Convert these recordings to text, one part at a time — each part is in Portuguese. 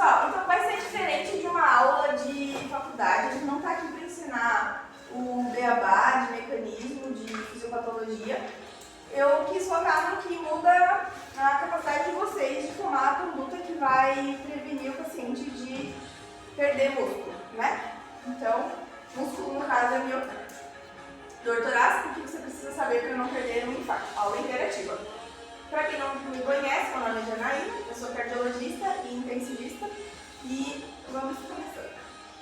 Pessoal, então vai ser diferente de uma aula de faculdade. A gente não está aqui para ensinar o beabá de mecanismo de fisiopatologia. Eu quis focar no que muda a capacidade de vocês de tomar a conduta que vai prevenir o paciente de perder músculo, né? Então, músculo no caso é miocárdio. Dor torácica, o que você precisa saber para não perder um infarto? Aula interativa. Para quem não me conhece, meu nome é Janaína, eu sou cardiologista e intensivista e vamos começar.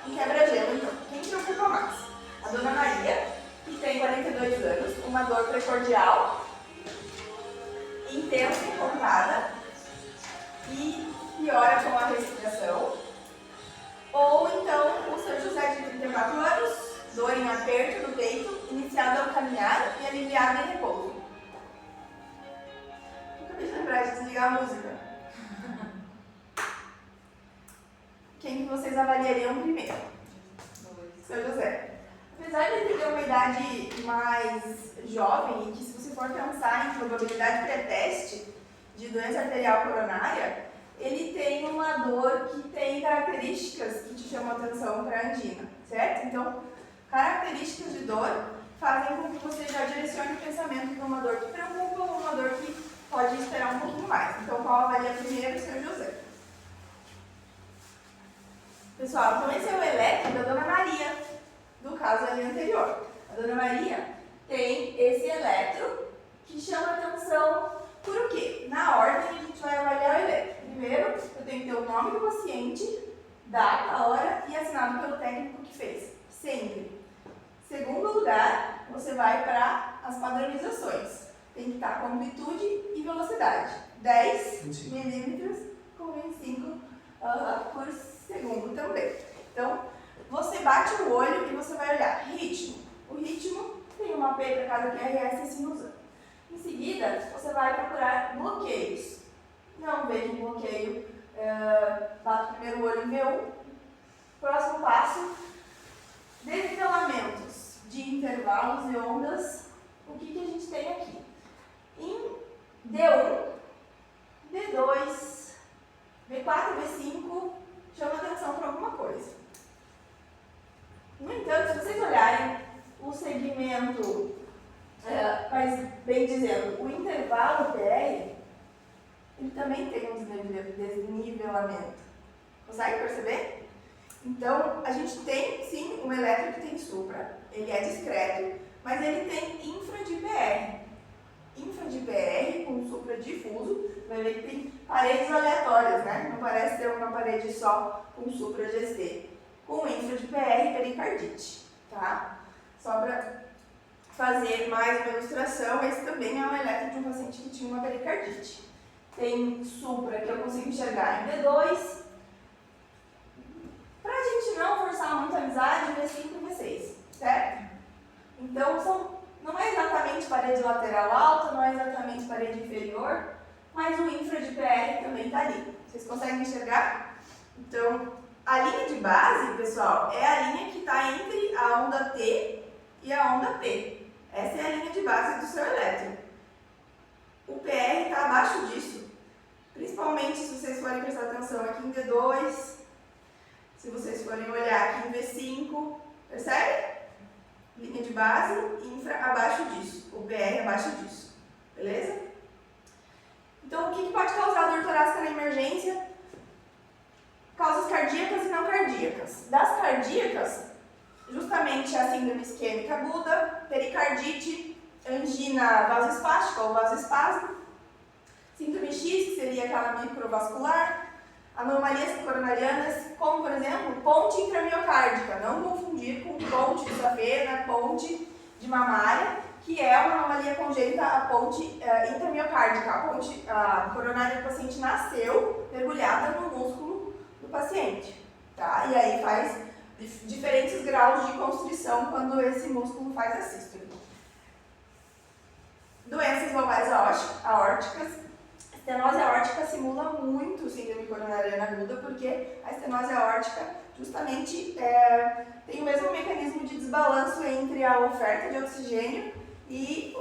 Um quebra-gelo, então. Quem preocupa mais? A dona Maria, que tem 42 anos, uma dor precordial, intensa e contada e piora com a respiração. Ou então o seu José de 34 anos, dor em aperto no peito, iniciada ao caminhar e aliviada em repouso. Acabei de lembrar de desligar a música. Quem que vocês avaliariam primeiro? Seu José. Apesar de ele ter uma idade mais jovem e que se você for pensar em probabilidade pré-teste de doença arterial coronária, ele tem uma dor que tem características que te chamam atenção para a angina, certo? Então, características de dor fazem com que você já direcione o pensamento para uma dor que preocupa ou uma dor que pode esperar um pouquinho mais. Então, qual avalia primeiro? Seu José. Pessoal, então esse é o eletro da Dona Maria, do caso ali anterior. A Dona Maria tem esse eletro que chama atenção por o quê? Na ordem a gente vai avaliar o eletro. Primeiro, eu tenho que ter o nome do paciente, data, hora e assinado pelo técnico que fez. Sempre. Segundo lugar, você vai para as padronizações. Tem que estar com amplitude e velocidade. 10 milímetros com 25 por segundo também. Então, você bate o olho e você vai olhar ritmo. O ritmo tem uma P para cada QRS e sinusão. Em seguida, você vai procurar bloqueios. Não vejo um bloqueio, bato primeiro o olho em V1. Próximo passo, desnivelamentos de intervalos e ondas. O que a gente tem aqui? Em D1, D2, V4, V5, chama atenção para alguma coisa. No entanto, se vocês olharem o segmento, mas bem dizendo, o intervalo PR, ele também tem um desnivelamento. Consegue perceber? Então, a gente tem sim um eletro que tem supra, ele é discreto, mas ele tem infra de PR. Infra de PR com supra difuso, vai ver que tem paredes aleatórias, né? Não parece ter uma parede só com supra GC. Com infra de PR e pericardite, tá? Só para fazer mais uma ilustração, esse também é um eletro de um paciente que tinha uma pericardite. Tem supra que eu consigo enxergar em D2. Para a gente não forçar muito a amizade, V5 e V6, certo? Então, não é exatamente parede lateral alta, não é exatamente parede inferior, mas o infra de PR também está ali. Vocês conseguem enxergar? Então, a linha de base, pessoal, é a linha que está entre a onda T e a onda P. Essa é a linha de base do seu eletro. O PR está abaixo disso, principalmente se vocês forem prestar atenção aqui em D2, se vocês forem olhar aqui em V5, percebe? Linha de base, infra abaixo disso, o PR abaixo disso, beleza? Então, o que pode causar dor torácica na emergência? Causas cardíacas e não cardíacas. Das cardíacas, justamente a síndrome isquêmica aguda, pericardite, angina vasoespástica ou vasoespasmo, síndrome X, que seria aquela microvascular, anomalias coronarianas, como por exemplo, ponte intramiocárdica, não confundir com ponte de safena, ponte de mamária, que é uma anomalia congênita, a ponte intramiocárdica, a coronária do paciente nasceu mergulhada no músculo do paciente, tá? E aí faz diferentes graus de constrição quando esse músculo faz a sístole. Doenças lobais aórticas. A estenose aórtica simula muito síndrome coronariana aguda, porque a estenose aórtica justamente tem o mesmo mecanismo de desbalanço entre a oferta de oxigênio e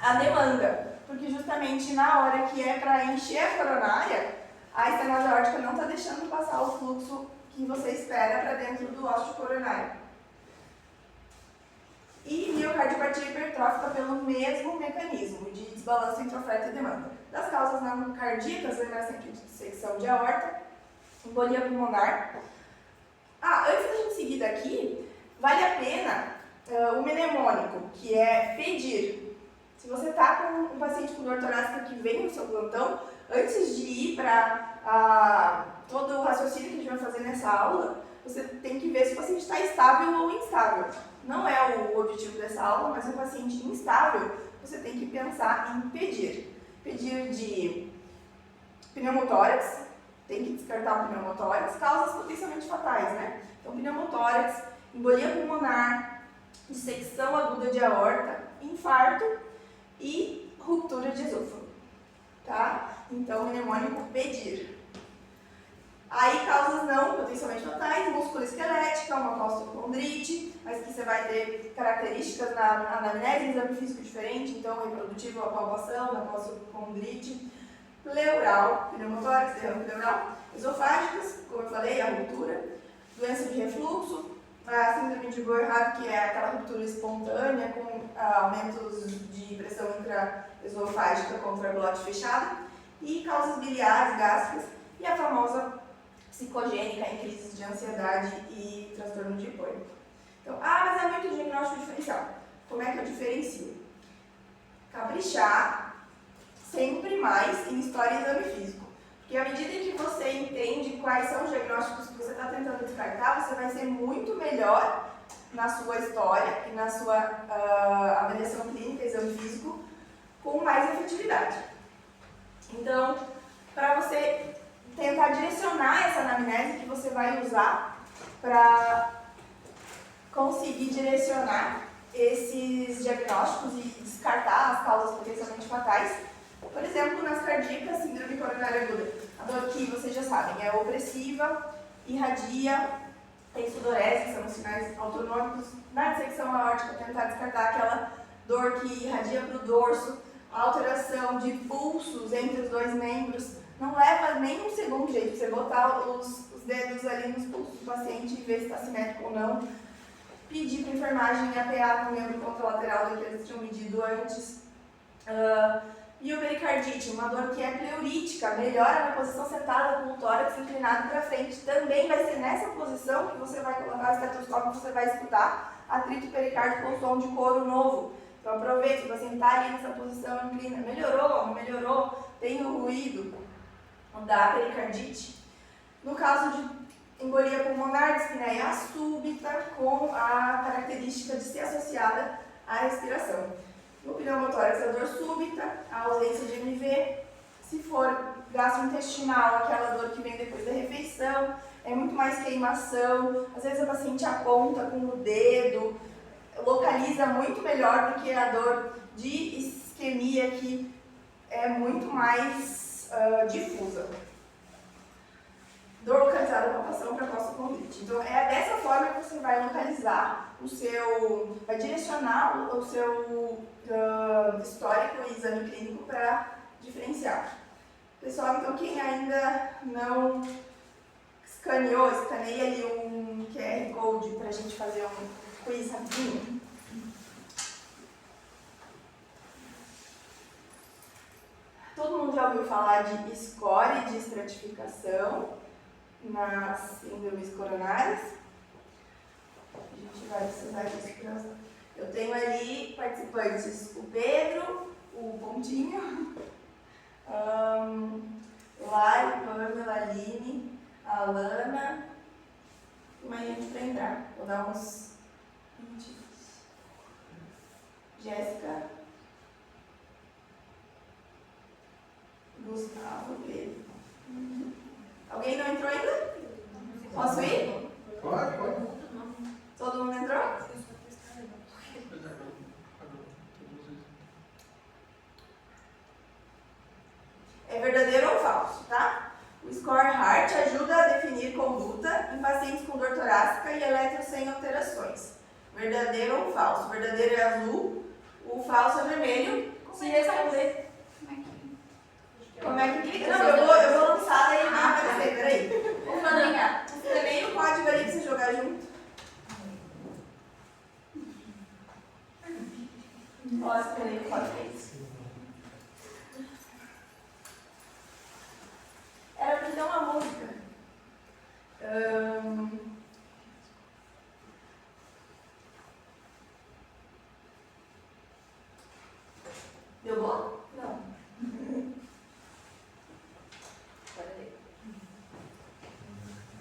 a demanda, porque justamente na hora que é para encher a coronária, a estenose aórtica não está deixando passar o fluxo que você espera para dentro do ósseo coronário. E miocardiopatia hipertrófica pelo mesmo mecanismo de desbalanço entre oferta e demanda. Das causas não cardíacas, lembra sempre de dissecção de aorta, embolia pulmonar. Antes da gente seguir daqui, vale a pena o mnemônico, que é pedir. Se você está com um paciente com dor torácica que vem no seu plantão, antes de ir para todo o raciocínio que a gente vai fazer nessa aula, você tem que ver se o paciente está estável ou instável. Não é o objetivo dessa aula, mas um paciente instável, você tem que pensar em pedir. Pedir de pneumotórax, tem que descartar o pneumotórax, causas potencialmente fatais, né? Então, pneumotórax, embolia pulmonar, dissecção aguda de aorta, infarto e ruptura de esôfago, tá? Então, mnemônico pedir. Aí, causas não potencialmente fatais, músculo esquelética, uma costochondrite, mas que você vai ter características na anamnese, exame físico diferente, então reprodutivo, a palpação, na costochondrite, pleural, pneumotórax, derrame pleural, esofágicas, como eu falei, a ruptura, doença de refluxo, a síndrome de Boerhaave, que é aquela ruptura espontânea com aumentos de pressão intraesofágica contra a glote fechada, e causas biliares, gástricas, e a famosa psicogênica em crises de ansiedade e transtorno de pânico. Então, mas é muito diagnóstico diferencial. Como é que eu diferencio? Caprichar sempre mais em história e exame físico. Porque à medida que você entende quais são os diagnósticos que você está tentando descartar, você vai ser muito melhor na sua história e na sua avaliação clínica e exame físico com mais efetividade. Então, para você tentar direcionar essa anamnese que você vai usar para conseguir direcionar esses diagnósticos e descartar as causas potencialmente fatais. Por exemplo, nas cardíacas, síndrome coronária aguda, a dor que vocês já sabem é opressiva, irradia, tem sudorese, que são os sinais autonômicos. Na dissecção aórtica, tentar descartar aquela dor que irradia para o dorso, a alteração de pulsos entre os dois membros. Não leva nem um segundo, gente, pra você botar os dedos ali nos pulsos do paciente e ver se está simétrico ou não. Pedir para a enfermagem apear no membro contralateral do que eles tinham medido antes. E o pericardite, uma dor que é pleurítica, melhora na posição sentada com o tórax inclinado para frente. Também vai ser nessa posição que você vai colocar o estetoscópio, você vai escutar atrito pericárdio com som de couro novo. Então aproveita, se você está ali nessa posição inclina, melhorou, não melhorou, tem o ruído da pericardite. No caso de embolia pulmonar, dispneia súbita, com a característica de ser associada à respiração. No pneumotórax, a dor súbita, a ausência de MV. Se for gastrointestinal, aquela dor que vem depois da refeição, é muito mais queimação. Às vezes a paciente aponta com o dedo, localiza muito melhor do que a dor de isquemia, que é muito mais difusa. Dor localizada, palpação para costochondrite. Então, é dessa forma que você vai localizar vai direcionar o seu histórico e exame clínico para diferenciar. Pessoal, então quem ainda não escaneia ali um QR Code para a gente fazer um quiz rapidinho. Todo mundo já ouviu falar de score de estratificação nas síndromes coronárias? A gente vai precisar disso para usar. Eu tenho ali participantes, o Pedro, o Pontinho, Lari, Pamela, Aline, a Alana e mais gente para entrar. Vou dar uns 20. Jéssica, Gustavo, Pedro. Alguém não entrou ainda? Posso ir? Pode. Todo mundo entrou? É verdadeiro ou falso, tá? O score Heart ajuda a definir conduta em pacientes com dor torácica e eletro sem alterações. Verdadeiro ou falso? O verdadeiro é azul, o falso é vermelho. Se responder. Como é que clica? Não, eu vou lançar daí.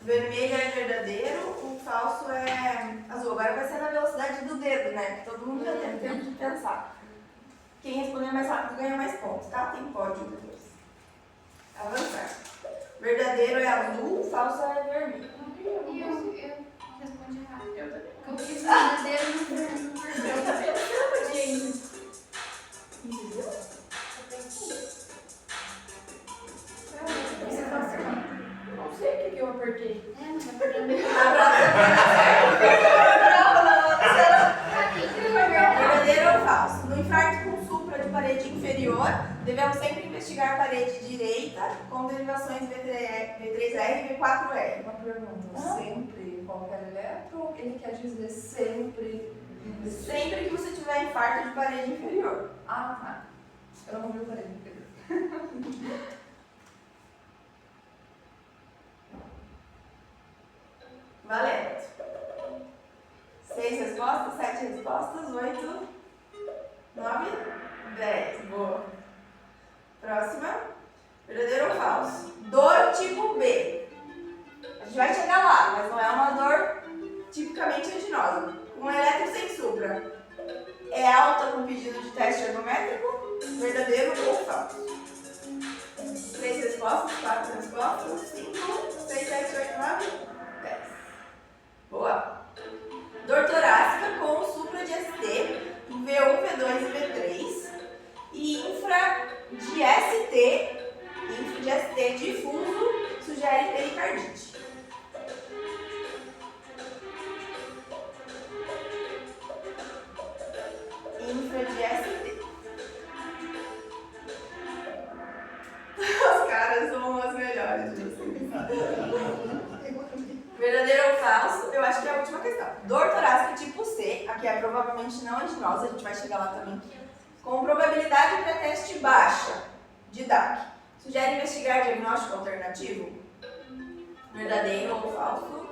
Vermelho é verdadeiro, o falso é azul. Agora vai ser na velocidade do dedo, né? Porque todo mundo já tem tempo de pensar. Quem responder mais rápido ganha mais pontos, tá? Tem pódio depois. Avançar. Verdadeiro é azul, falso é vermelho. E eu respondi errado. Eu também. Eu fiz verdadeiro no vermelho. Eu também. Entendeu? Você tá certo. Não sei o que eu apertei. Mas eu perdi. Verdadeiro ou falso? No infarto com supra de parede inferior, devemos sempre investigar a parede direita com derivações V3R e V4R. Uma pergunta, sempre qualquer eletro, ele quer dizer sempre. Sempre que você tiver infarto de parede inferior. Ah, tá. Eu não vi o parede inferior. Valendo. 6 respostas, 7 respostas, 8, 9, 10. Boa. Próxima. Verdadeiro ou falso? Dor tipo B. A gente vai chegar lá, mas não é uma dor tipicamente anginosa. Um eletro sem supra. É alta com pedido de teste ergométrico? Verdadeiro ou falso? 3 respostas, 4 respostas, 5, 6, 7, 8, 9, 10. Boa. Dor torácica com supra de ST em V1, V2 e V3 e infra de ST difuso sugere pericardite. Infra de ST. Os caras são as melhores de vocês. Verdadeiro ou falso? Eu acho que é a última questão. Dor torácica tipo C, aqui é provavelmente não anginosa, a gente vai chegar lá também. Com probabilidade pré-teste baixa de DAC. Sugere investigar diagnóstico alternativo? Verdadeiro ou falso?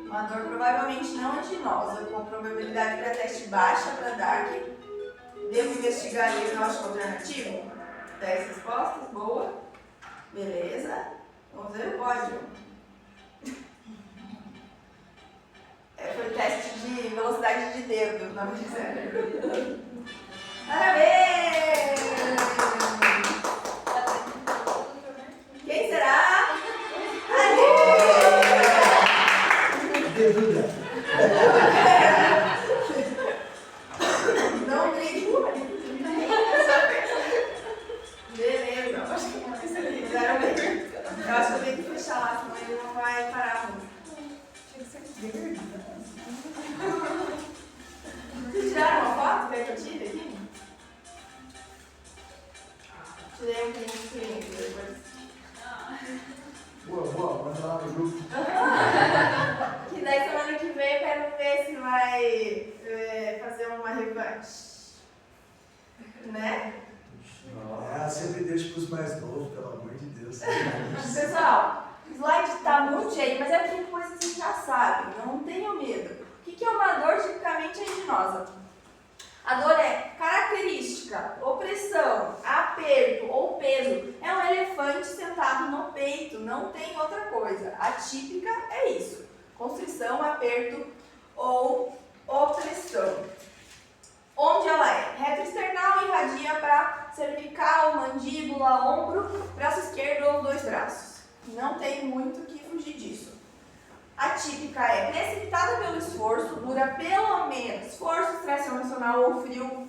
Uma dor provavelmente não anginosa, com probabilidade pré-teste baixa para DAC. Devo investigar diagnóstico alternativo? 10 respostas, boa. Beleza. Vamos ver o pódio. Foi teste de velocidade de dedo, não me disseram. Parabéns! Quem será? Não brigue. Beleza. Acho que fizeram bem. Eu acho que eu tenho que fechar lá, senão ele não vai parar muito. Vocês tiraram uma foto? Quer que eu tire aqui? Tirei um print depois. Boa, manda lá no grupo. Que daí semana que vem eu quero ver se vai fazer uma revanche. Né? Sempre deixa para os mais novos, pelo amor de Deus. Pessoal, o slide tá muito cheio, mas é porque coisa vocês já sabem, não tenham medo. O que é uma dor tipicamente anginosa? A dor é característica, opressão, aperto ou peso. É um elefante sentado no peito, não tem outra coisa. A típica é isso: constrição, aperto ou opressão. Onde ela é? Retroesternal irradia para cervical, mandíbula, ombro, braço esquerdo ou 2 braços. Não tem muito o que fugir disso. A típica é precipitada pelo esforço, dura pelo menos esforço, estresse emocional ou frio,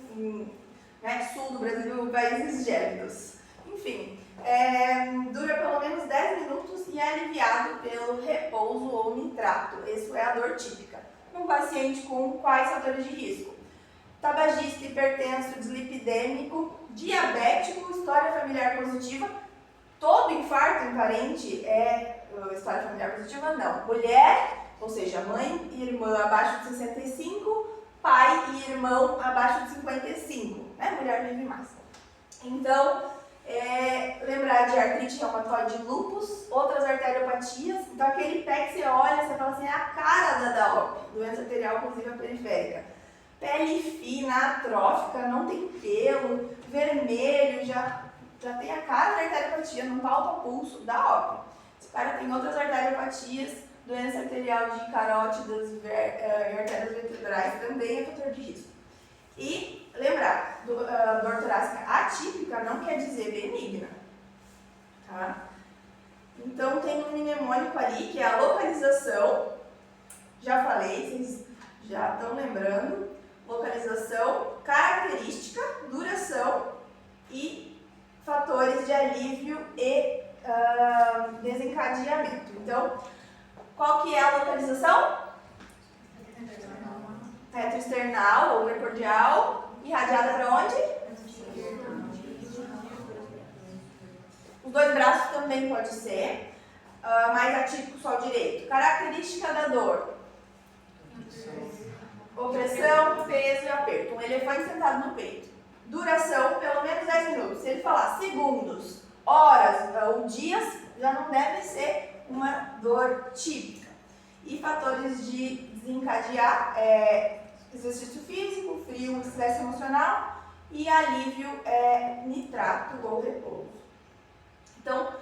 sul do Brasil, países gélidos. Enfim, dura pelo menos 10 minutos e é aliviado pelo repouso ou nitrato. Isso é a dor típica. Um paciente com quais fatores de risco? Tabagista, hipertenso, dislipidêmico, diabético, história familiar positiva. Todo infarto em parente é história familiar positiva? Não. Mulher, ou seja, mãe e irmã abaixo de 65, pai e irmão abaixo de 55. Né? Mulher vive mais. Então, lembrar de artrite reumatoide, lúpus, outras arteriopatias. Então, aquele pé que você olha, você fala assim, é a cara da DAOP, doença arterial oclusiva periférica. Pele fina, atrófica, não tem pelo, vermelho, já já tem a cara da arteriopatia, não palpa pulso, dá óbito. Se o cara tem outras arteriopatias, doença arterial de carótidas e artérias vertebrais, também é fator de risco. E lembrar, dor torácica atípica não quer dizer benigna, tá? Então tem um mnemônico ali, que é a localização, já falei, vocês já estão lembrando, localização, característica, duração e fatores de alívio e desencadeamento. Então, qual que é a localização? Retroesternal ou precordial, irradiada para onde? Os dois braços também pode ser, mais atípico só o direito. Característica da dor: opressão, peso e aperto. Um elefante sentado no peito. Duração, pelo menos 10 minutos. Se ele falar segundos, horas ou dias, já não deve ser uma dor típica. E fatores de desencadear exercício físico, frio, estresse emocional e alívio nitrato ou repouso. Então,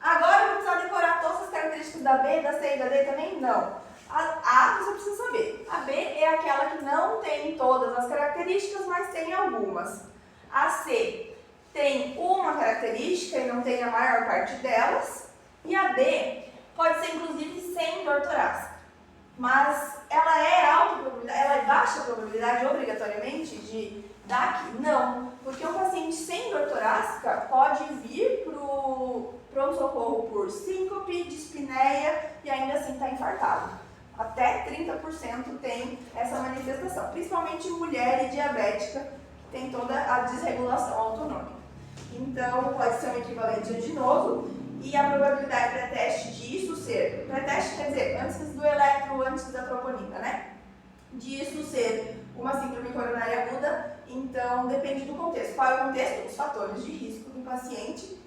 agora eu vou precisar decorar todas as características da B, da C e da D também? Não. A A você precisa saber. A B é aquela que não tem todas as características, mas tem algumas. A C tem uma característica e não tem a maior parte delas. E a D pode ser inclusive sem dor torácica. Mas ela é alta probabilidade, ela é baixa probabilidade obrigatoriamente de DAC? Não, porque um paciente sem dor torácica pode vir para o pronto-socorro por síncope, dispneia e ainda assim está infartado. Até 30% tem essa manifestação, principalmente mulher e diabética, que tem toda a desregulação autonômica. Então, pode ser um equivalente adenoso e a probabilidade pré-teste disso ser, pré-teste quer dizer antes do eletro, antes da troponina, né? Disso ser uma síndrome coronária aguda, então depende do contexto. Qual é o contexto? Os fatores de risco do paciente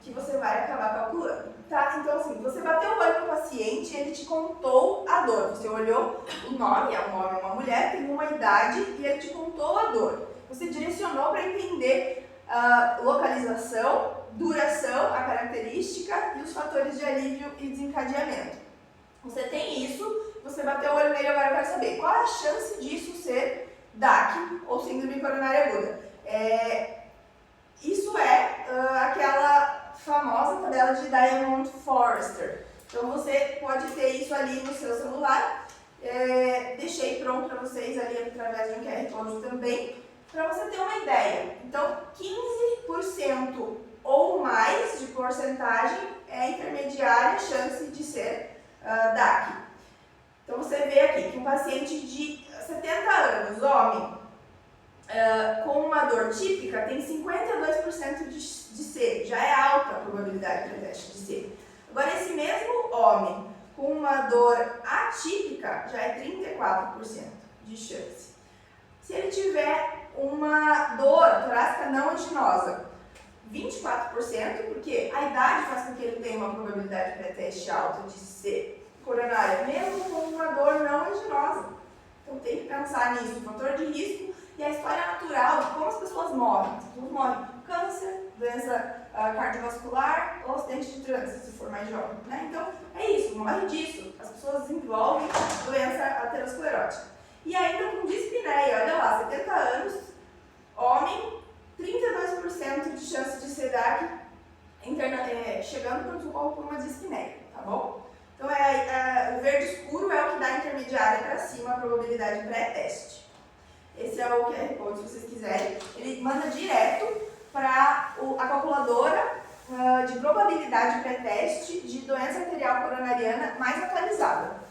que você vai acabar calculando. Tá? Então, assim, você bateu o olho no paciente, ele te contou a dor. Você olhou o nome, é um homem ou uma mulher, tem uma idade e ele te contou a dor. Você direcionou para entender a localização, duração, a característica e os fatores de alívio e desencadeamento. Você tem isso, você bateu o olho nele, agora eu quero saber qual é a chance disso ser DAC ou síndrome coronária aguda. Isso é aquela famosa tabela de Diamond-Forrester. Então você pode ter isso ali no seu celular. Deixei pronto para vocês ali através de um QR Code também, para você ter uma ideia. Então 15% ou mais de porcentagem é intermediária chance de ser DAC. Então você vê aqui que um paciente de 70 anos, homem, com uma dor típica, tem 52% de C, já é alta a probabilidade de teste de C. Agora, esse mesmo homem com uma dor atípica, já é 34% de chance. Se ele tiver uma dor torácica não anginosa, 24%, porque a idade faz com que ele tenha uma probabilidade pré-teste alta de ser coronária, mesmo com uma dor não anginosa. Então tem que pensar nisso, fator de risco e a história natural de como as pessoas morrem. As pessoas morrem com câncer, doença cardiovascular ou acidente de trânsito, se for mais jovem. Né? Então é isso, morre disso. As pessoas desenvolvem doença aterosclerótica. E ainda com dispneia, olha lá, 70 anos, homem, 32% de chance de ser DAC chegando para o socorro por uma dispneia, tá bom? Então o verde escuro é o que dá intermediária para cima a probabilidade pré-teste. Esse é o QR Code, se vocês quiserem. Ele manda direto para a calculadora de probabilidade pré-teste de doença arterial coronariana mais atualizada.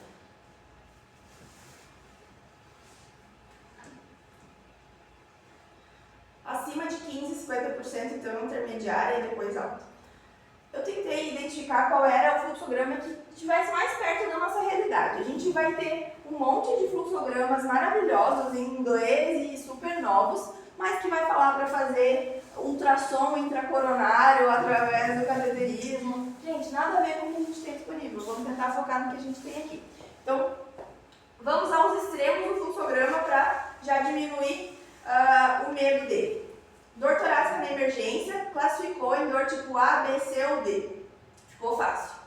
Acima de 15, 50%, então intermediária e depois alta. Eu tentei identificar qual era o fluxograma que estivesse mais perto da nossa realidade. A gente vai ter um monte de fluxogramas maravilhosos em inglês e super novos, mas que vai falar para fazer ultrassom intracoronário através do cateterismo. Gente, nada a ver com o que a gente tem disponível. Vamos tentar focar no que a gente tem aqui. Então, vamos aos extremos do fluxograma para já diminuir o medo dele. Dor torácica na emergência. classificou em dor tipo A, B, C ou D. Ficou fácil.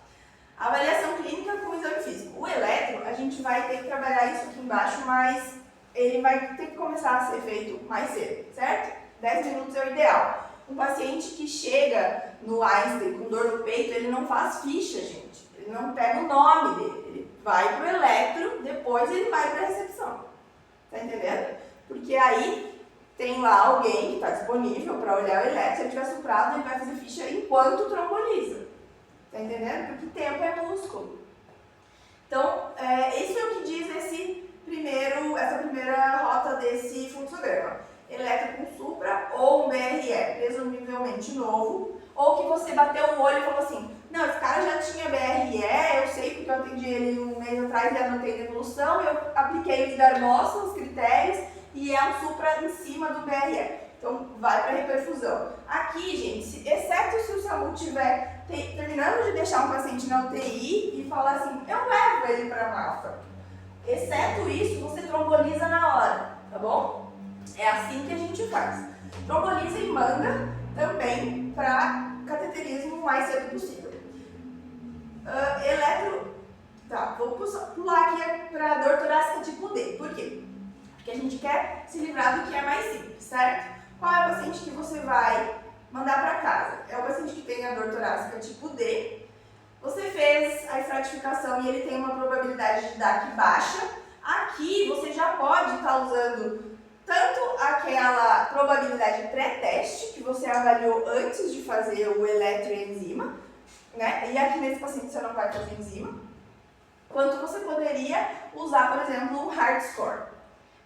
Avaliação clínica com exame físico. O eletro, a gente vai ter que trabalhar isso aqui embaixo, mas ele vai ter que começar a ser feito mais cedo, certo? 10 minutos é o ideal. Um paciente que chega no Einstein com dor no peito, ele não faz ficha, gente. Ele não pega o nome dele. Ele vai pro eletro, depois ele vai para a recepção. Tá entendendo? Porque aí tem lá alguém que está disponível para olhar o eletro. Se ele tiver soprado, ele vai fazer ficha enquanto tromboliza. Tá entendendo? Porque tempo é músculo. Então, isso é o que diz essa primeira rota desse fluxograma. Eletro com supra ou um BRE, presumivelmente novo, ou que você bateu o olho e falou assim, não, esse cara já tinha BRE, eu sei porque eu atendi ele um mês atrás e anotei a evolução, eu apliquei os Garmossa, os critérios, e é um supra em cima do BRE. Então, vai para reperfusão. Aqui, gente, exceto se o SAMU estiver terminando de deixar um paciente na UTI e falar assim, eu levo ele para a MAFA. Exceto isso, você tromboliza na hora, tá bom? É assim que a gente faz. Tromboliza e manda também para cateterismo o mais cedo possível. Tá, vou pular aqui para dor torácica tipo D. Por quê? Porque a gente quer se livrar do que é mais simples, certo? Qual é o paciente que você vai mandar para casa? É o paciente que tem a dor torácica tipo D. Você fez a estratificação e ele tem uma probabilidade de DAC baixa. Aqui você já pode estar usando tanto aquela probabilidade pré-teste, que você avaliou antes de fazer o eletroenzima, né? E aqui nesse paciente você não vai fazer enzima, quanto você poderia usar, por exemplo, um hard score.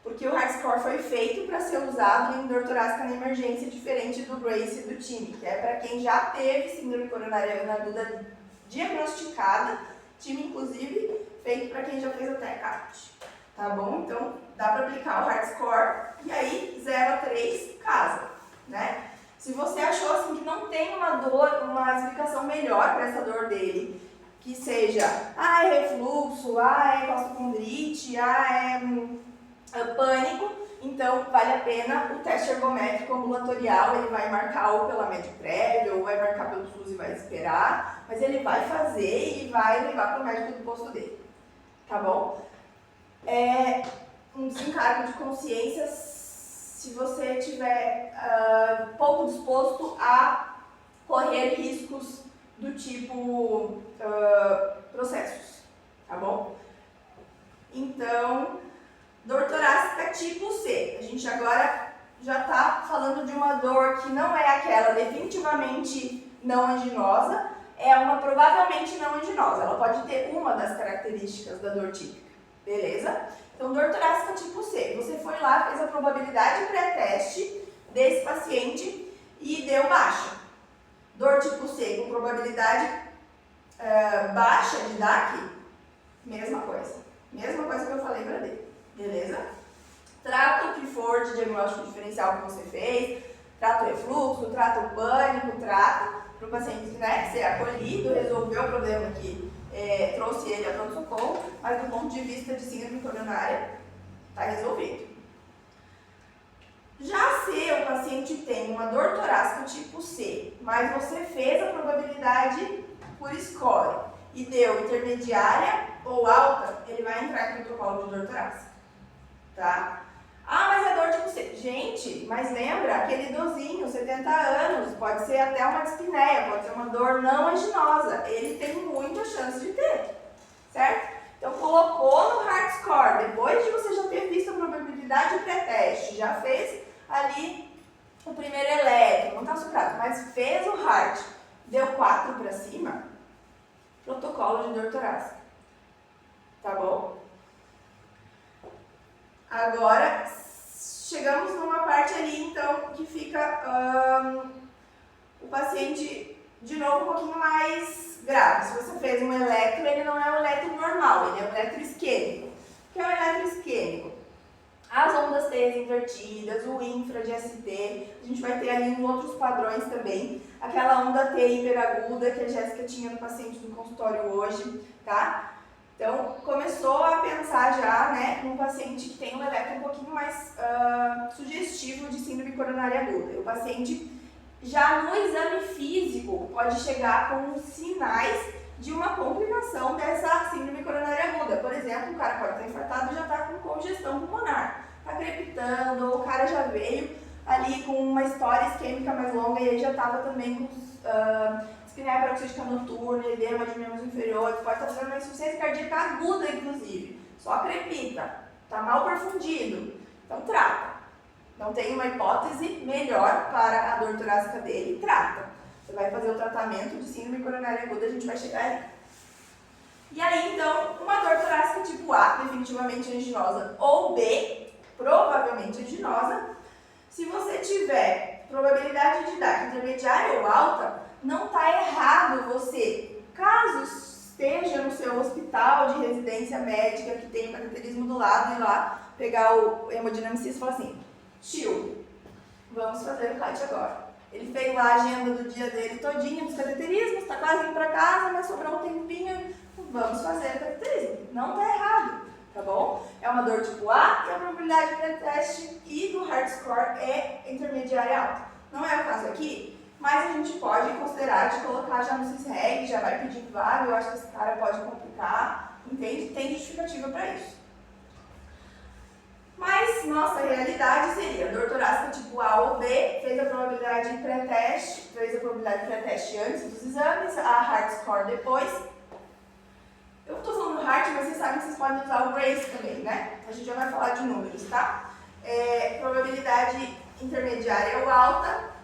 Porque o hard score foi feito para ser usado em dor torácica na emergência, diferente do Grace e do TIMI, que é para quem já teve síndrome coronária aguda diagnosticada, TIMI inclusive feito para quem já fez até CAPT. Tá bom? Então, dá para aplicar o hard score e aí 0 a 3 casa, né? Se você achou assim que não tem uma explicação melhor para essa dor dele, que seja, é refluxo, é costocondrite, é pânico, então vale a pena o teste ergométrico ambulatorial, ele vai marcar ou pela médico prévio, ou vai marcar pelo SUS e vai esperar, mas ele vai fazer e vai levar para o médico do posto dele, tá bom? Um desencargo de consciência se você estiver pouco disposto a correr riscos do tipo processos, tá bom? Então, dor torácica tipo C. A gente agora já está falando de uma dor que não é aquela definitivamente não anginosa, é uma provavelmente não anginosa. Ela pode ter uma das características da dor típica. Beleza? Então, dor torácica tipo C. Você foi lá, fez a probabilidade pré-teste desse paciente e deu baixa. Dor tipo C com probabilidade baixa de DAC, mesma coisa. Mesma coisa que eu falei para D. Beleza? Trata o que for de diagnóstico diferencial que você fez, trata o refluxo, trata o pânico, trata para o paciente, né, ser acolhido, resolver o problema que trouxe ele a pronto-socorro, mas do ponto de vista de síndrome coronária, está resolvido. Já se o paciente tem uma dor torácica tipo C, mas você fez a probabilidade por score e deu intermediária ou alta, ele vai entrar em protocolo de dor torácica, tá? Mas é dor tipo C. Gente, mas lembra, aquele idosinho, 70 anos, pode ser até uma dispneia, pode ser uma dor não anginosa. Ele tem muita chance de ter, certo? Então, colocou no hard score, depois de você já ter visto a probabilidade pré-teste, já fez ali o primeiro eletro, não está soprado, mas fez o hard, deu 4 para cima, protocolo de dor torácica. Tá bom? Agora, chegamos numa parte ali, então, que fica o paciente, de novo, um pouquinho mais grave. Se você fez um eletro, ele não é um eletro normal, ele é um eletro isquêmico. O que é um eletro isquêmico? As ondas T invertidas, o infra de ST, a gente vai ter ali em outros padrões também, aquela onda T hiperaguda que a Jéssica tinha no paciente do consultório hoje, tá? Então, começou a pensar já, né, num paciente que tem um eletro um pouquinho mais sugestivo de síndrome coronária aguda. O paciente Já no exame físico, pode chegar com sinais de uma complicação dessa síndrome coronária aguda. Por exemplo, o cara pode estar infartado e já está com congestão pulmonar, está crepitando, ou o cara já veio ali com uma história isquêmica mais longa e aí já estava também com espinéia paroxística noturna, edema de membros inferiores, pode estar fazendo uma insuficiência cardíaca aguda, inclusive, só crepita, está mal perfundido, então trata. Não tem uma hipótese melhor para a dor torácica dele, trata. Você vai fazer o tratamento de síndrome coronária aguda, a gente vai chegar aí. E aí, então, uma dor torácica tipo A, definitivamente anginosa, ou B, provavelmente anginosa. Se você tiver probabilidade de dar intermediária ou alta, não está errado você, caso esteja no seu hospital de residência médica que tem cateterismo do lado, ir lá pegar o hemodinamicista e falar assim: tio, vamos fazer o CAT agora. Ele fez lá a agenda do dia dele todinha dos cateterismos, está quase indo para casa, mas sobrou um tempinho, vamos fazer o cateterismo. Não está errado, tá bom? É uma dor tipo A e a probabilidade de pré-teste e do hard score é intermediária alta. Não é o caso aqui, mas a gente pode considerar de colocar já no CISREG, já vai pedir vaga, eu acho que esse cara pode complicar, entende? Tem justificativa para isso. Mas nossa realidade seria dor torácica tipo A ou B, fez a probabilidade de pré-teste, fez a probabilidade de pré-teste antes dos exames, a hard score depois. Eu estou falando hard, mas vocês sabem que vocês podem usar o Grace também, né? A gente já vai falar de números, tá? Probabilidade intermediária ou alta,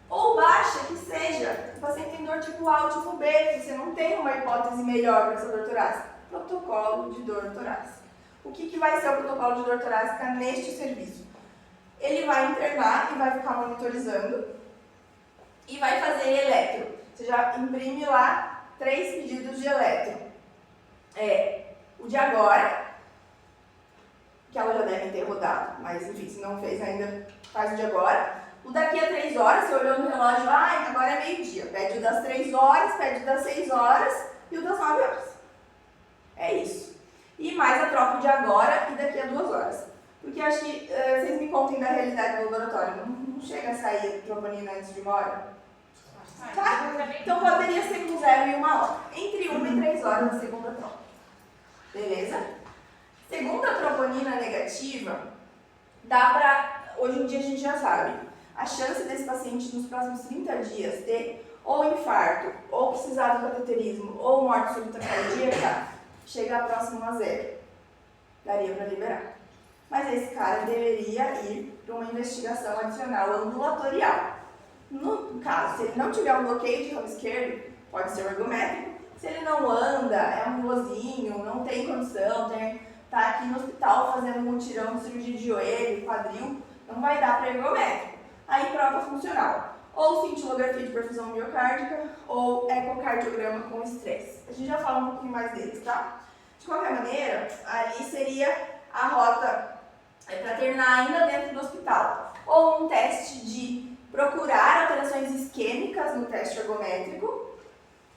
ou baixa, que seja, o paciente tem dor tipo A ou tipo B, você não tem uma hipótese melhor para essa dor torácica. Protocolo de dor torácica. O que vai ser o protocolo de dor torácica neste serviço? Ele vai internar e vai ficar monitorizando e vai fazer eletro. Você já imprime lá 3 pedidos de eletro. O de agora, que ela já deve ter rodado, mas enfim, se não fez ainda, faz o de agora. O daqui a 3 horas, você olhou no relógio, agora é meio-dia. Pede o das 3 horas, pede o das 6 horas e o das 9 horas. É isso. E mais a troca de agora e daqui a 2 horas. Porque acho que vocês me contem da realidade do laboratório. Não chega a sair troponina antes de 1 hora? Tá? Então poderia ser com 0 e 1 hora. Entre 1 e 3 horas na segunda troca. Beleza? Segunda troponina negativa, dá pra... Hoje em dia a gente já sabe. A chance desse paciente nos próximos 30 dias ter ou infarto, ou precisar do cateterismo, ou morte súbita cardíaca, chegar próximo a 0. Daria para liberar. Mas esse cara deveria ir para uma investigação adicional ambulatorial. No caso, se ele não tiver um bloqueio de ramo esquerdo, pode ser ergométrico. Se ele não anda, é um vozinho, não tem condição, tá aqui no hospital fazendo um mutirão de cirurgia de joelho, quadril, não vai dar para ergométrico. Aí prova funcional. Ou cintilografia de perfusão miocárdica, ou ecocardiograma com estresse. A gente já fala um pouquinho mais deles, tá? De qualquer maneira, ali seria a rota para terminar ainda dentro do hospital. Ou um teste de procurar alterações isquêmicas no teste ergométrico,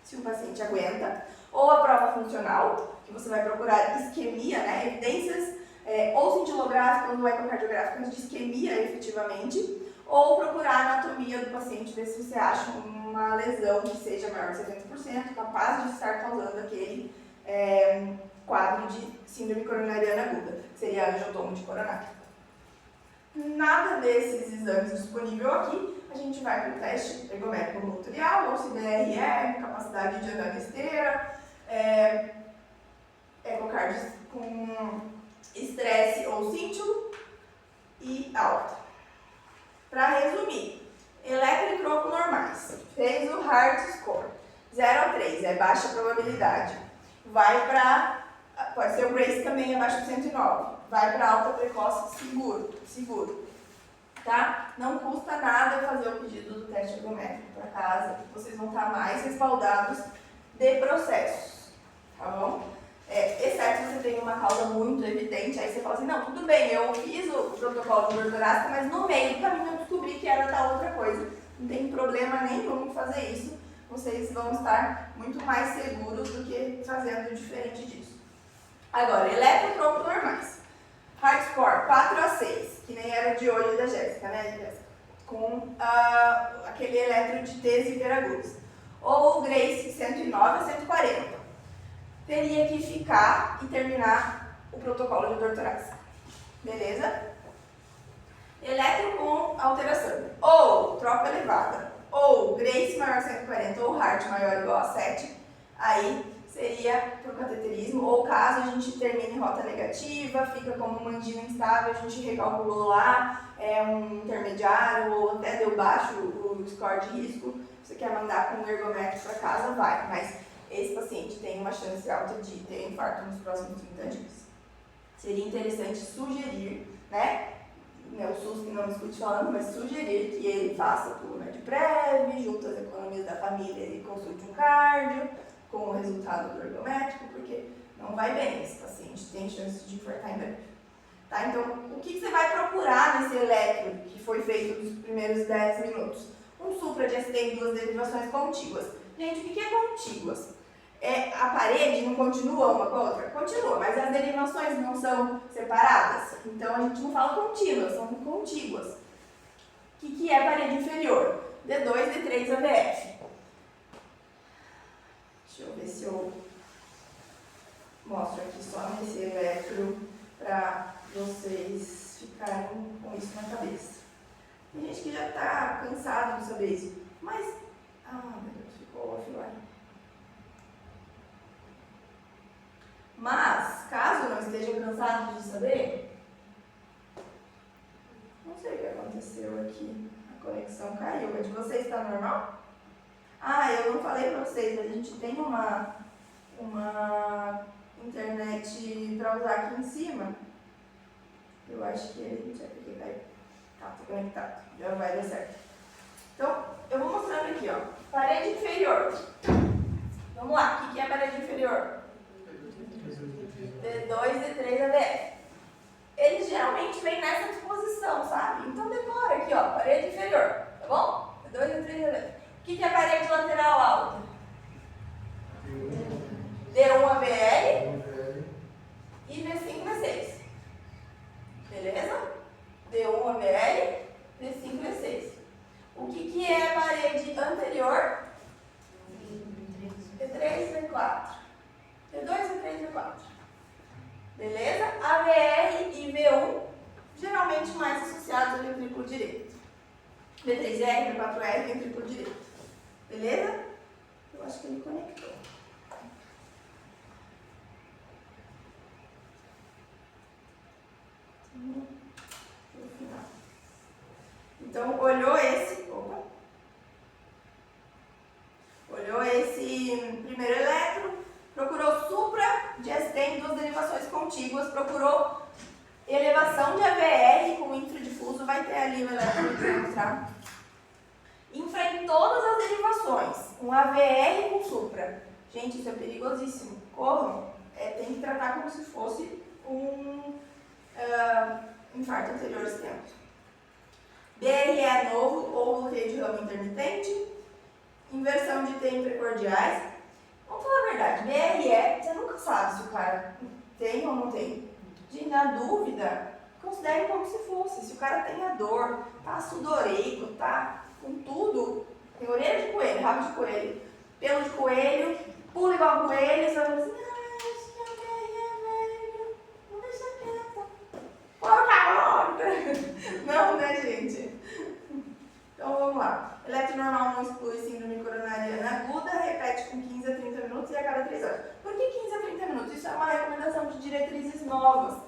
se o paciente aguenta. Ou a prova funcional, que você vai procurar isquemia, né? Evidências ou cintilográficas ou ecocardiográficas de isquemia, efetivamente. Ou procurar a anatomia do paciente, ver se você acha uma lesão que seja maior de 70%, capaz de estar causando aquele quadro de síndrome coronariana aguda, que seria angiotomo de coronária. Nada desses exames disponível aqui, a gente vai para o teste ergométrico ambulatorial, ou CBRE, capacidade de andar na esteira, ecocardio com estresse ou cíntilo e alta. Para resumir, eletro e tropo normais, fez o hard score, 0 a 3, é baixa probabilidade, vai para, pode ser o Grace também, abaixo de 109, vai para alta precoce seguro, tá? Não custa nada fazer o pedido do teste ergométrico para casa, vocês vão estar mais respaldados de processos, tá bom? Exceto se você tem uma causa muito evidente, aí você fala assim, não, tudo bem, eu fiz o protocolo de dor torácica, mas no meio do caminho eu descobri que era tal outra coisa. Não tem problema nenhum em fazer isso, vocês vão estar muito mais seguros do que fazendo diferente disso. Agora, eletrotropo normais. Hard score 4 a 6, que nem era de hoje da Jéssica, né, Jéssica? Com a aquele elétron de T's hiperagudas. Ou o Grace 109 a 140. Teria que ficar e terminar o protocolo de dor torácica. Beleza? Elétron com alteração. Ou troca elevada. Ou Grace maior que 140 ou Hart maior ou igual a 7. Aí seria por cateterismo. Ou caso a gente termine em rota negativa, fica como uma angina instável, a gente recalculou lá, é um intermediário ou até deu baixo o score de risco. Você quer mandar com um ergométrico para casa, vai. Mas esse paciente tem uma chance alta de ter infarto nos próximos 30 dias. Seria interessante sugerir, né? O SUS que não me escute falando, mas sugerir que ele faça por Medprev, junto às economias da família, ele consulte um cardio com o resultado do ergométrico, porque não vai bem esse paciente, tem chance de infartar em breve. Tá? Então, o que você vai procurar nesse eletro que foi feito nos primeiros 10 minutos? Um supra de ST em 2 derivações contíguas. Gente, o que é contíguas? A parede não continua uma com a outra? Continua, mas as derivações não são separadas. Então a gente não fala contínuas, são contíguas. O que é parede inferior? D2, D3, AVF. Deixa eu ver se eu mostro aqui só nesse eletro para vocês ficarem com isso na cabeça. Tem gente que já está cansado de saber isso, mas... Ah, meu Deus, ficou offline. Mas, caso não estejam cansados de saber, não sei o que aconteceu aqui, a conexão caiu. A de vocês está normal? Ah, eu não falei para vocês, mas a gente tem uma internet para usar aqui em cima. Eu acho que ele não sei porque caiu. Tá conectado, já vai dar certo. Então, eu vou mostrando aqui, ó. Parede inferior. Vamos lá, o que é a parede inferior? D2, D3, AVF. Eles geralmente vêm nessa disposição, sabe? Então decora aqui, ó, parede inferior, tá bom? D2, D3, AVF. O que é a parede lateral alta? D1, AVL e V5, V6. Beleza? D1, AVL, V5, V6. O que é a parede anterior? D3, V4. D2, D3, V4. Beleza? AVR e V1, geralmente mais associados ao ventrículo direito. V3R, V4R, ventrículo direito. Beleza? Eu acho que ele conectou. Então, olhou esse primeiro eletro, procurou supra de ST em 2 derivações contíguas, procurou elevação de AVR com intradifuso, vai ter ali o eletro que vai mostrar. Infra em todas as derivações, um AVR com supra. Gente, isso é perigosíssimo. Corram, tem que tratar como se fosse um infarto anterior externo. BRE é novo ou bloqueio de ramo intermitente. Inversão de T em precordiais. Vamos falar a verdade, BRE, você nunca sabe se o cara tem ou não tem. Gente, na dúvida, considere como se fosse. Se o cara tem a dor, tá sudoreico, tá com tudo, tem orelha de coelho, rabo de coelho, pelo de coelho, pula igual coelho, você vai falar assim, acho que a BRE é velho, não deixa quieto. Por favor! Não, né, gente? Então vamos lá. Eletro normal não exclui síndrome coronariana aguda, repete com 15 a 30 minutos e a cada 3 horas. Por que 15 a 30 minutos? Isso é uma recomendação de diretrizes novas.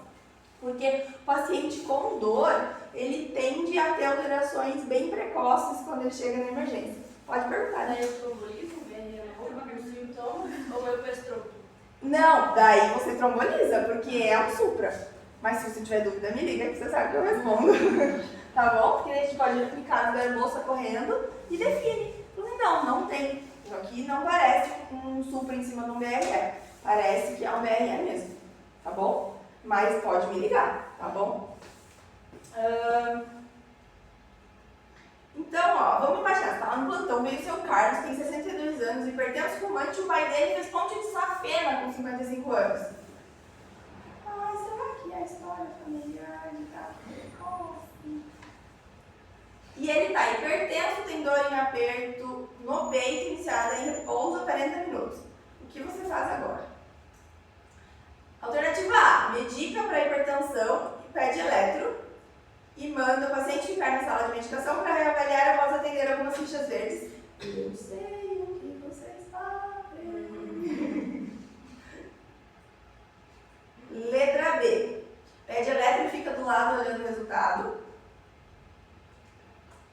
Porque o paciente com dor, ele tende a ter alterações bem precoces quando ele chega na emergência. Pode perguntar, né? Daí eu trombolizo, um sintoma, ou eu pestropo? Não, daí você tromboliza, porque é um supra. Mas se você tiver dúvida, me liga que você sabe que eu respondo. Tá bom? Porque a gente pode aplicar a moça correndo e define. Não tem. Isso aqui não parece um supra em cima de um BRE. Parece que é um BRE mesmo. Tá bom? Mas pode me ligar, tá bom? Então, ó, vamos imaginar, você tá lá no plantão, veio o seu Carlos, tem 62 anos, hipertenso, fumante, o pai dele fez ponte de safena com 55 anos. Ai, será que é a história familiar de precoce? E ele tá hipertenso, tem dor em aperto no peito iniciada em repouso 40 minutos. O que você faz agora? Alternativa A, medica para hipertensão e pede eletro e manda o paciente ficar na sala de medicação para reavaliar após atender algumas fichas verdes. Eu sei o que vocês fazem. Letra B, pede eletro e fica do lado olhando o resultado.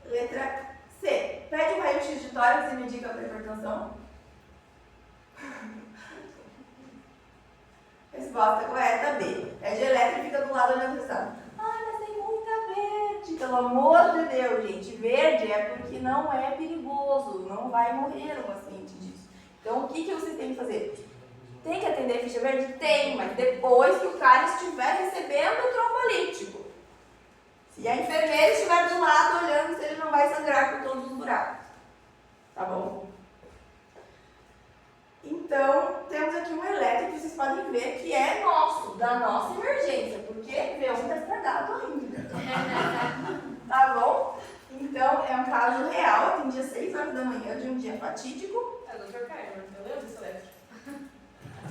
Letra C, pede um raio-x de tórax e medica para hipertensão. Resposta correta B. Pede eletro e fica do lado olhando o resultado. Ai, mas tem muita verde. Pelo amor de Deus, gente. Verde é porque não é perigoso. Não vai morrer um paciente disso. Então, o que vocês têm que fazer? Tem que atender a ficha verde? Tem, mas depois que o cara estiver recebendo o trombolítico. Se a enfermeira estiver do lado olhando, se ele não vai sangrar por todos os buracos. Tá bom? Então, temos aqui um eletro que vocês podem ver que é nosso, da nossa emergência, porque V1 está estragado ainda. Tá bom? Então, é um caso real, atendi às 6 horas da manhã de um dia fatídico. É o Dr. Caio, eu lembro desse eletro.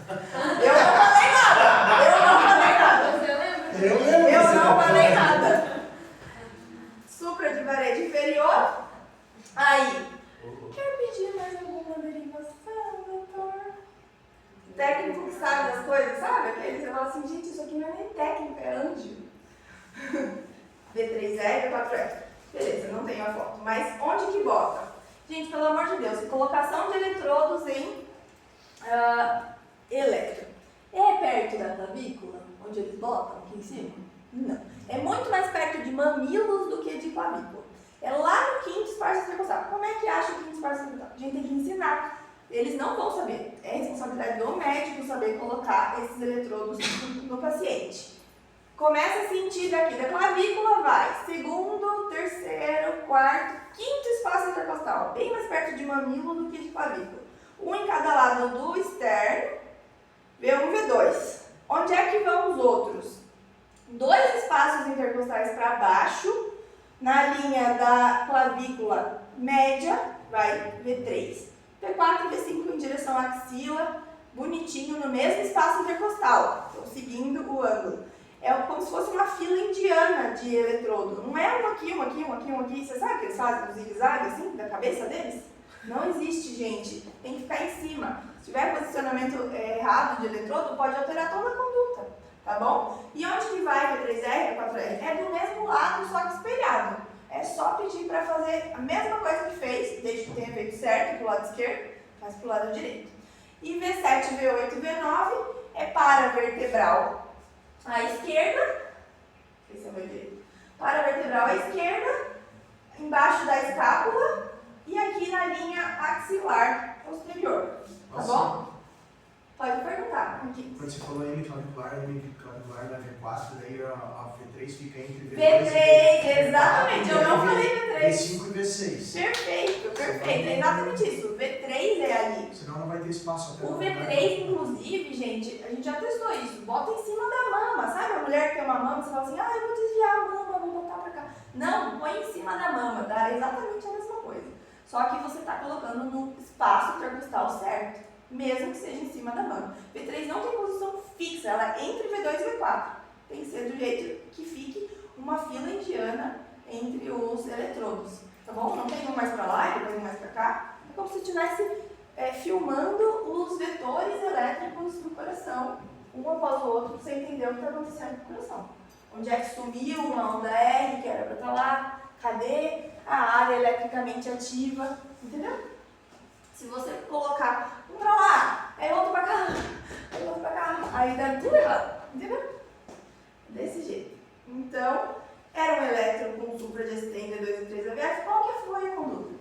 Eu não falei nada! Eu não falei nada! Você lembra? Eu lembro Eu desse não eletro. falei nada! Supra de parede inferior. Aí, quer pedir mais alguma derivação, doutor? Técnico que sabe das coisas, sabe? Aquele que você fala assim, gente, isso aqui não é nem técnico, é anjo. V3R, V4R. Beleza, não tenho a foto. Mas onde que bota? Gente, pelo amor de Deus, colocação de eletrodos em eletro. É perto da clavícula, onde eles botam aqui em cima? Não. É muito mais perto de mamilos do que de clavícula. É lá no quinto esparso intercostal. Como é que acha o quinto esparso intercostal? A gente tem que ensinar. Eles não vão saber. É responsabilidade do médico saber colocar esses eletrodos no paciente. Começa a sentir daqui da clavícula, vai. Segundo, terceiro, quarto, quinto espaço intercostal. Bem mais perto de mamilo do que de clavícula. Um em cada lado do externo. V1, V2. Onde é que vão os outros? 2 espaços intercostais para baixo. Na linha da clavícula média, vai V3. V4 e V5 em direção à axila, bonitinho, no mesmo espaço intercostal. Estou seguindo o ângulo. É como se fosse uma fila indiana de eletrodo. Não é um aqui, um aqui, um aqui, um aqui. Você sabe que eles fazem um zigue-zague assim, da cabeça deles? Não existe, gente. Tem que ficar em cima. Se tiver posicionamento errado de eletrodo, pode alterar toda a conduta. Tá bom? E onde que vai V3R, V4R? É do mesmo lado, só que espelhado. É só pedir para fazer a mesma coisa que fez, desde que tenha feito certo pro lado esquerdo, faz pro lado direito. E V7, V8 e V9 é paravertebral à esquerda, esse é o direito, paravertebral à esquerda, embaixo da escápula e aqui na linha axilar posterior. Tá bom? Pode perguntar. Aqui. Quando você falou hemiclavicular da V4, daí a V3 fica entre V2 V3, exatamente, eu não falei V3. V5 e V6. Perfeito, é exatamente isso. O V3 é ali. Senão não vai ter espaço até O V3, inclusive, gente, a gente já testou isso. Bota em cima da mama, sabe? A mulher que tem uma mama, você fala assim, eu vou desviar a mama, vou botar pra cá. Não, põe em cima da mama, dá exatamente a mesma coisa. Só que você tá colocando no espaço intercostal certo. Mesmo que seja em cima da mama. V3 não tem posição fixa, ela é entre V2 e V4. Tem que ser do jeito que fique uma fila indiana entre os eletrodos. Tá bom? Não tem um mais para lá e depois um mais para cá. É como se estivesse filmando os vetores elétricos do coração, um após o outro, para você entender o que está acontecendo com o coração. Onde é que sumiu uma onda R, que era para estar lá? Cadê a área eletricamente ativa? Entendeu? Se você colocar um pra lá, aí outro pra cá, aí outro pra cá, aí dá tudo errado, entendeu? Desse jeito. Então, era um elétron com supra de S3, V2 e 3 AVF, qual que foi a conduta?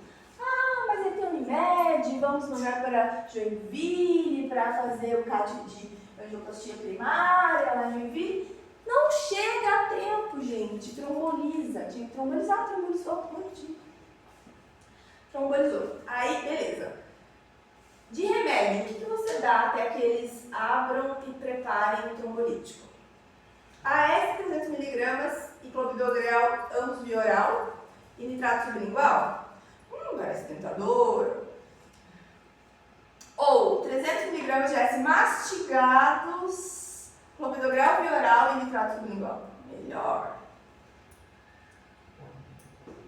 Mas ele tem Unimed, vamos mandar para Joinville para fazer o CAT de angioplastia primária lá em Joinville. Não chega a tempo, gente, tromboliza. Tinha que trombolizar, trombolizou, bonitinho. Trombolizou. Aí, beleza. De remédio, o que você dá até que eles abram e preparem o trombolítico? AS 300mg e clopidogrel, ambos via oral, e nitrato sublingual? Parece tentador. Ou 300 mg de S mastigados, clopidogrel bioral e nitrato sublingual. Melhor.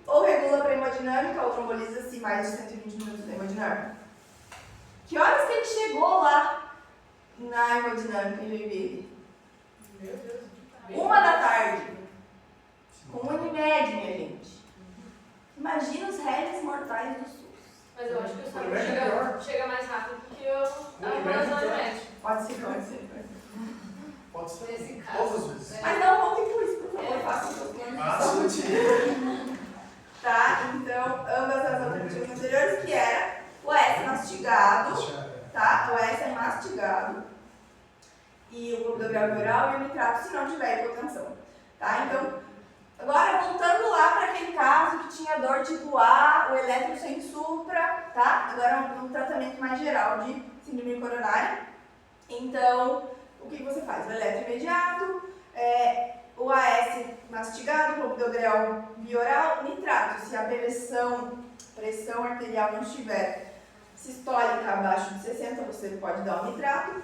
Ou regula para hemodinâmica ou tromboliza-se mais de 120 minutos na hemodinâmica. Que horas que ele chegou lá na hemodinâmica em Joinville? Meu Deus. 1h, com Unimed, minha gente. Imagina os réis mortais do SUS. Mas eu acho que o SAMU Unimed é melhor. chega mais rápido do que a Unimed ambulância é médica. Pode ser, pode ser. Pode ser. Nesse caso, Todas as vezes. Mas não contem com isso, por favor, façam os seus planos. Ah, sim. Tá? Então, ambas as alternativas anteriores, que era o S mastigado, tá? O S é mastigado. E o clopidogrel oral e o nitrato, se não tiver hipotensão. Tá? Então, agora voltando lá para aquele caso que tinha dor tipo A, o eletro sem supra, tá? Agora um tratamento mais geral de síndrome coronária. Então, o que você faz? O eletro imediato, o AS mastigado, clopidogrel bioral, nitrato. Se a pressão arterial não estiver sistólica abaixo de 60, você pode dar o nitrato.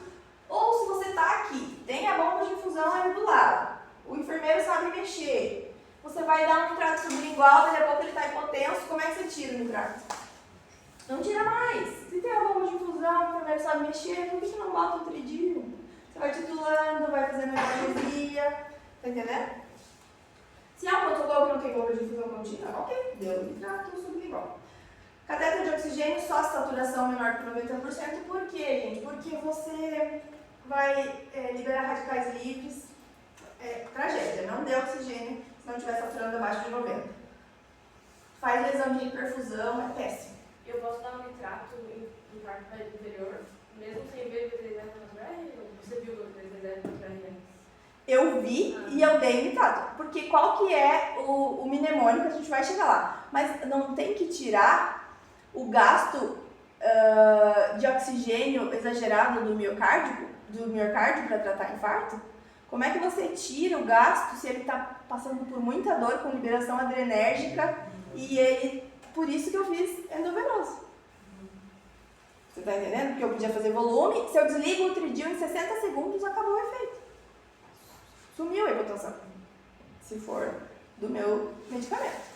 Ou se você está aqui, tem a bomba de infusão ali do lado, o enfermeiro sabe mexer, você vai dar um nitrato sublingual, daqui a pouco ele está hipotenso, como é que você tira o nitrato? Não tira mais. Se tem a bomba de infusão, o enfermeiro sabe mexer, por que você não bota o tridil? Você vai titulando, vai fazendo analgesia, tá entendendo? Se é um protocolo que não tem bomba de infusão contínua, ok, deu nitrato sublingual. Catéter de oxigênio, só saturação menor que 90%. Por quê, gente? Porque você vai liberar radicais livres. Tragédia, não dê oxigênio se não estiver saturando abaixo de 90%. Faz lesão de hiperfusão, é péssimo. Eu posso dar um nitrato em parte inferior, mesmo sem ver o V3 natural? Você viu o V3 natural? Eu vi e eu dei nitrato. Porque qual que é o mnemônico, a gente vai chegar lá. Mas não tem que tirar o gasto de oxigênio exagerado do miocárdio para tratar infarto? Como é que você tira o gasto se ele está passando por muita dor com liberação adrenérgica e ele... Por isso que eu fiz endovenoso. Você está entendendo? Porque eu podia fazer volume. Se eu desligo o tridil em 60 segundos, acabou o efeito. Sumiu a hipotensão. Se for do meu medicamento.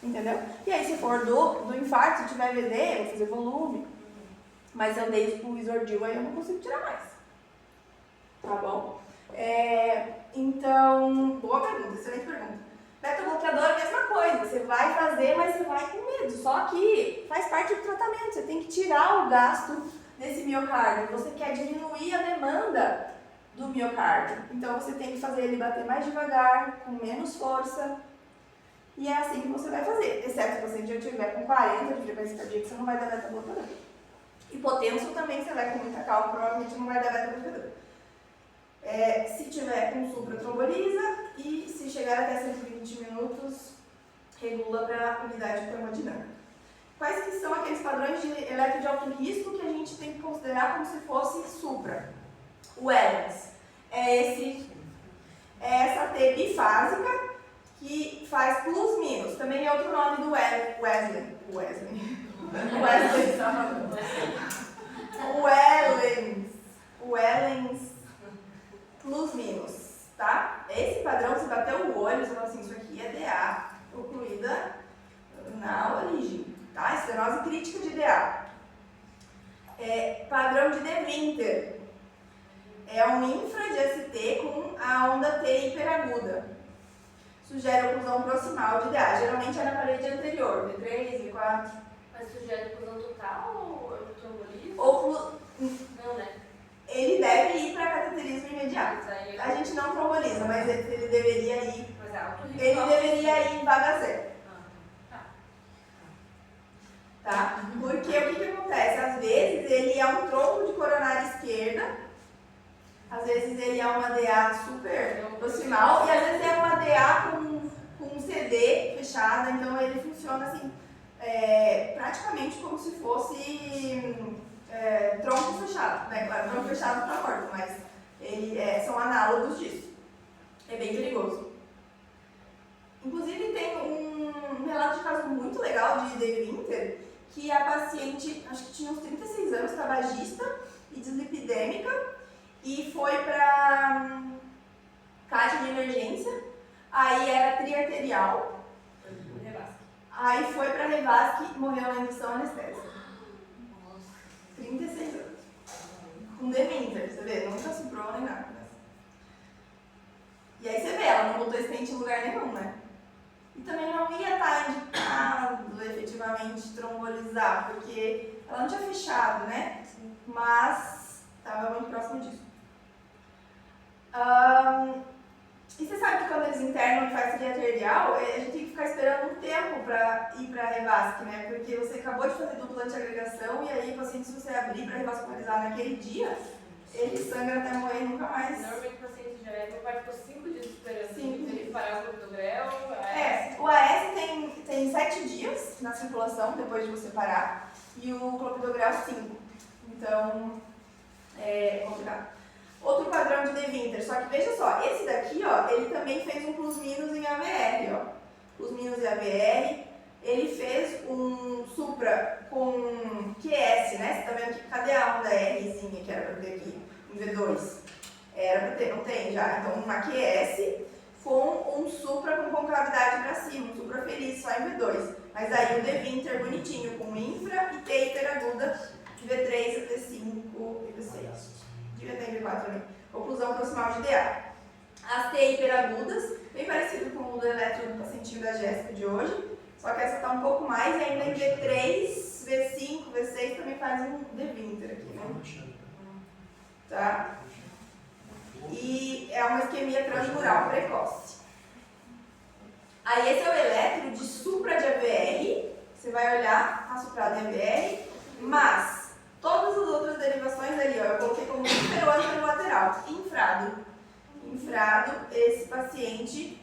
Entendeu? E aí, se for do infarto, se tiver VD, eu vou fazer volume. Mas eu dei o isordil, aí eu não consigo tirar mais. Tá bom? Então, boa pergunta, excelente pergunta. Beta-bloqueador é a mesma coisa. Você vai fazer, mas você vai com medo. Só que faz parte do tratamento. Você tem que tirar o gasto desse miocárdio. Você quer diminuir a demanda do miocárdio. Então, você tem que fazer ele bater mais devagar, com menos força. E é assim que você vai fazer, exceto se você já estiver com 40 de frequência cardíaca, você não vai dar beta-bloqueador. Hipotenso também, você vai com muita calma, provavelmente não vai dar beta-bloqueador. Se tiver com supra, tromboliza, e se chegar até 120 minutos, regula para unidade termodinâmica. Quais que são aqueles padrões de eletro de alto risco que a gente tem que considerar como se fosse supra? O Evans é essa T bifásica, que faz plus-minus. Também é outro nome do Wesley. Wellens plus-minus, tá? Esse padrão, se bater o olho, você fala assim, isso aqui é DA, concluída na origem, tá? Estenose crítica de DA. Padrão de De Winter. É um infra de ST com a onda T hiperaguda. Sugere oclusão proximal de DA. Geralmente é na parede anterior, V3, V4. Mas sugere oclusão total ou trombolismo? Não, né? Ele deve ir para cateterismo imediato. Mas A gente não tromboliza, mas ele deveria ir. Mas é alto risco. Ele deveria ir em vaga zero. Tá? Porque o que acontece? Às vezes ele é um tronco de coronária esquerda, às vezes ele é uma DA super proximal e às vezes é uma DA com CD fechada, então ele funciona assim, praticamente como se fosse tronco fechado, né? Claro, tronco fechado para morto, mas são análogos disso. É bem perigoso. Inclusive tem um relato de caso muito legal de De Winter, que a paciente, acho que tinha uns 36 anos, tabagista e dislipidêmica, e foi para caixa de emergência, aí era triarterial, aí foi para Revasc e morreu na indução anestésica. 36 anos. Com Devinter, você vê, nunca soprou nem nada. E aí você vê, ela não botou stent em lugar nenhum, né? E também não ia estar indicado efetivamente trombolizar, porque ela não tinha fechado, né? Mas estava muito próximo disso. E você sabe que quando eles internam e fazem triarterial, a gente tem que ficar esperando um tempo para ir para a Revasc, né? Porque você acabou de fazer dupla antiagregação e aí o paciente, se você abrir para revascularizar naquele dia, ele sangra até morrer e nunca mais. Normalmente o paciente já meu pai ficou 5 dias esperando 5 ele parar o clopidogrel. O AS tem 7 dias na circulação depois de você parar e o clopidogrel 5. Então, é complicado. Outro padrão de Devinter, só que veja só, esse daqui, ó, ele também fez um plus-minus em AVR, ó. Plus-minus em AVR. Ele fez um supra com QS, né? Você tá vendo que cadê a onda Rzinha que era pra ter aqui? Um V2. Era pra ter, não tem já. Então, uma QS com um supra com concavidade pra cima, um supra feliz só em V2. Mas aí o Devinter bonitinho, com infra e taper aguda de V3, V5 e V6. Devia ter V4 também. Oclusão proximal de DA. As taper agudas, bem parecido com o do eletro do pacientinho da Jéssica de hoje. Só que essa está um pouco mais e ainda em V3, V5, V6 também faz um Devinter aqui, né? Tá? E é uma isquemia transmural precoce. Aí esse é o eletro de supra de AVR. Você vai olhar a suprada em AVR, mas todas as outras derivações ali, ó, eu coloquei como infero-anterolateral. Infrado, esse paciente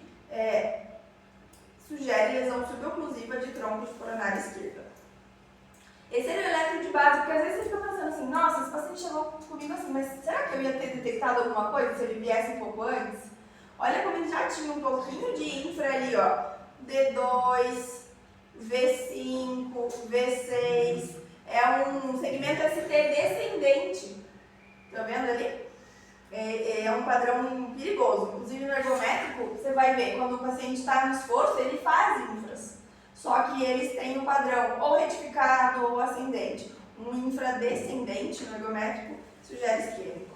sugere lesão suboclusiva de tronco de coronária esquerda. Esse era o eletro de base, porque às vezes você fica pensando assim, nossa, esse paciente chegou comigo assim, mas será que eu ia ter detectado alguma coisa se ele viesse um pouco antes? Olha como ele já tinha um pouquinho de infra ali, ó. D2, V5, V6, é um segmento ST descendente. Tá vendo ali? É um padrão perigoso. Inclusive no ergométrico, você vai ver, quando o paciente está no esforço, ele faz infras. Só que eles têm um padrão ou retificado ou ascendente. Um infradescendente no ergométrico sugere isquêmico.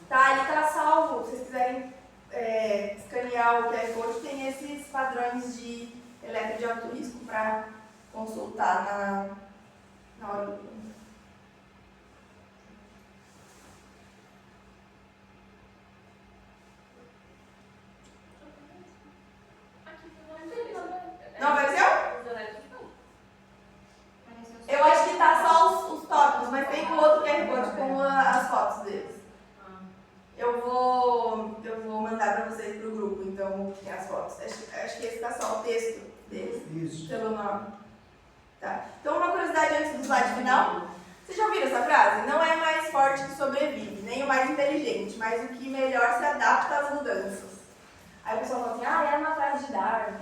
Tá, ali tá salvo. Se vocês quiserem escanear o QR Code, tem esses padrões de eletro de alto risco para consultar na hora do... Não apareceu? Eu acho que tá só os tópicos, mas tem o outro QR Code com as fotos deles. Eu vou mandar pra vocês pro grupo, então tem as fotos. Acho que esse tá só o texto deles. Isso. Pelo nome. Tá. Então uma curiosidade antes do slide final. Vocês já ouviram essa frase? Não é mais forte que sobrevive, nem o mais inteligente, mas o que melhor se adapta às mudanças. Aí o pessoal fala assim, é uma frase de Darwin.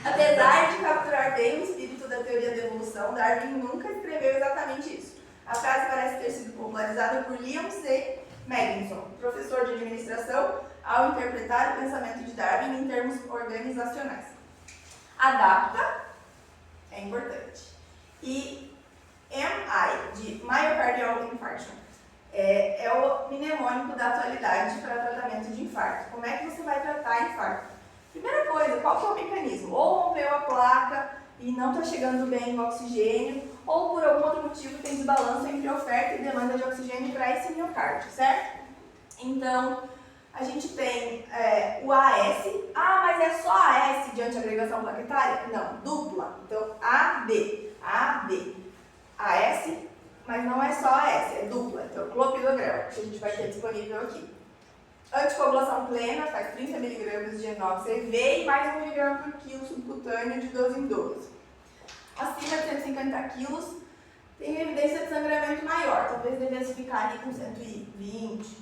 Apesar de capturar bem o espírito da teoria da evolução, Darwin nunca escreveu exatamente isso. A frase parece ter sido popularizada por Leon C. Magnuson, professor de administração, ao interpretar o pensamento de Darwin em termos organizacionais. Adapta é importante. E MI, de Myocardial Infarction, é o mnemônico da atualidade para tratamento de infarto. Como é que você vai tratar infarto? Primeira coisa, qual que é o mecanismo? Ou rompeu a placa e não está chegando bem o oxigênio, ou por algum outro motivo tem desbalanço entre oferta e demanda de oxigênio para esse miocárdio, certo? Então, a gente tem o AS. Ah, mas é só AS de antiagregação plaquetária? Não, dupla. Então, AD, AS, mas não é só AS, é dupla. Então, clopidogrel, que a gente vai ter disponível aqui. Anticoagulação plena, faz 30 mg de enox-EV e mais 1 mg por quilo subcutâneo de 12 em 12. Acima de 150 kg, tem evidência de sangramento maior, talvez devesse ficar ali com 120,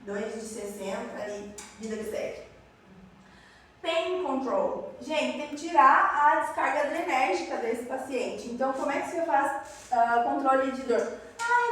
2 de 60 e vida que segue. Pain control. Gente, tem que tirar a descarga adrenérgica desse paciente. Então, como é que você faz controle de dor?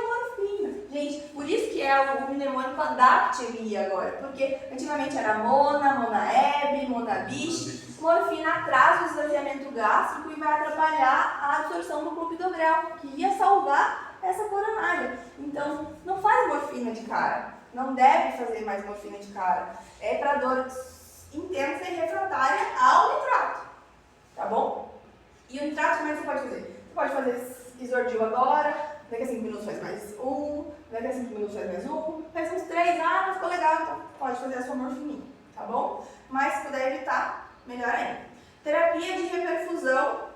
Morfina. Gente, por isso que é o mnemônico Adapt-MI agora. Porque antigamente era Mona, Monaeb, Monabish. Morfina atrasa o esvaziamento gástrico e vai atrapalhar a absorção do clopidogrel, que ia salvar essa coronária. Então, não faz morfina de cara. Não deve fazer mais morfina de cara. É para dor intensa e refratária ao nitrato. Tá bom? E o nitrato, como é que você pode fazer? Você pode fazer isordil agora, daqui a 5 minutos faz mais um, daqui a 5 minutos faz mais um, faz uns 3, não ficou legal, então pode fazer a sua morfininha, tá bom? Mas se puder evitar, melhor ainda. Terapia de reperfusão.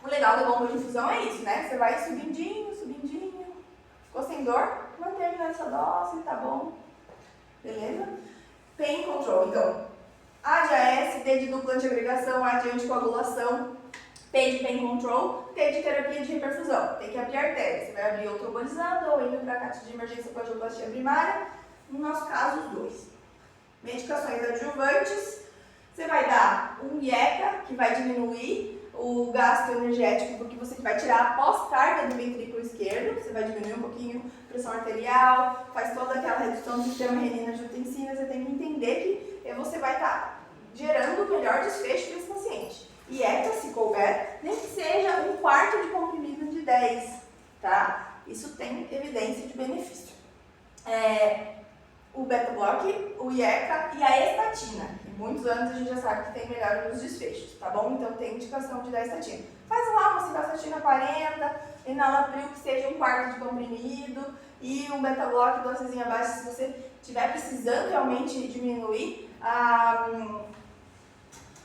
O legal da bomba de infusão é isso, né? Você vai subindinho, subindinho. Ficou sem dor? Mantém nessa dose, tá bom? Beleza? Pain control. Então, A de AS, D de dupla antiagregação, A de anticoagulação, P de pain control, T de terapia de reperfusão. Tem que abrir a artéria. Você vai abrir ou trombolizando ou indo para a caixa de emergência com angioplastia primária. No nosso caso, os dois. Medicações adjuvantes. Você vai dar um IECA, que vai diminuir o gasto energético, porque você vai tirar a pós-carga do ventrículo esquerdo, você vai diminuir um pouquinho a pressão arterial, faz toda aquela redução do sistema renina-angiotensina. Você tem que entender que você vai estar gerando o melhor desfecho para esse paciente. IECA, se couber, nem que seja um quarto de comprimido de 10, tá? Isso tem evidência de benefício. O beta-block, o IECA e a estatina. Em muitos anos a gente já sabe que tem melhora nos desfechos, tá bom? Então tem indicação de dar estatina. Faz lá uma civastatina 40, enalapril que seja um quarto de comprimido e um beta-block, dosezinha baixa se você estiver precisando realmente diminuir a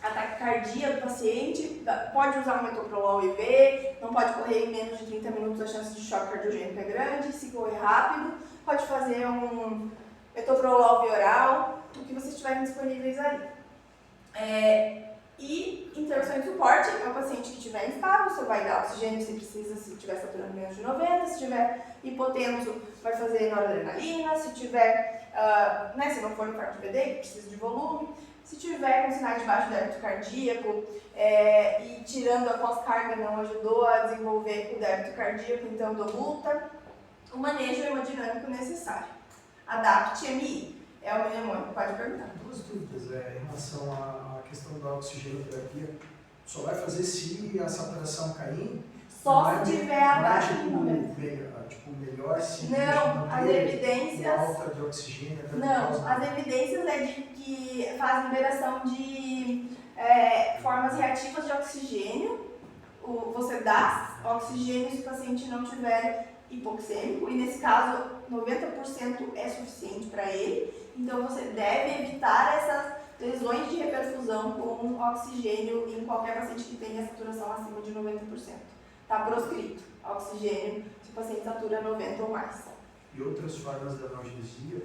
taquicardia do paciente. Pode usar um metoprolol IV, não pode correr em menos de 30 minutos, a chance de choque cardiogênico é grande. Se correr rápido, pode fazer um metoprolol via oral, o que vocês tiverem disponíveis ali. E intervenção de suporte é o paciente que estiver instável, você vai dar oxigênio se precisa, se estiver saturando menos de 90, se estiver hipotenso, vai fazer noradrenalina, se tiver, se não for infarto PD, que precisa de volume, se tiver com sinais de baixo débito cardíaco e tirando a pós-carga não ajudou a desenvolver o débito cardíaco, então dou multa, o manejo hemodinâmico necessário. Adapt-MI é o mnemônico, pode perguntar. Duas dúvidas em relação à questão da oxigenoterapia. Só vai fazer se a saturação cair? Só se tiver abaixo de 90. Melhor se não, as evidências. Falta de oxigênio. Não, as evidências é de que faz liberação de formas reativas de oxigênio. Você dá oxigênio se o paciente não tiver hipoxêmico, e nesse caso 90% é suficiente para ele, então você deve evitar essas lesões de reperfusão com oxigênio em qualquer paciente que tenha saturação acima de 90%. Está proscrito oxigênio se o paciente satura 90 ou mais. E outras formas de analgesia?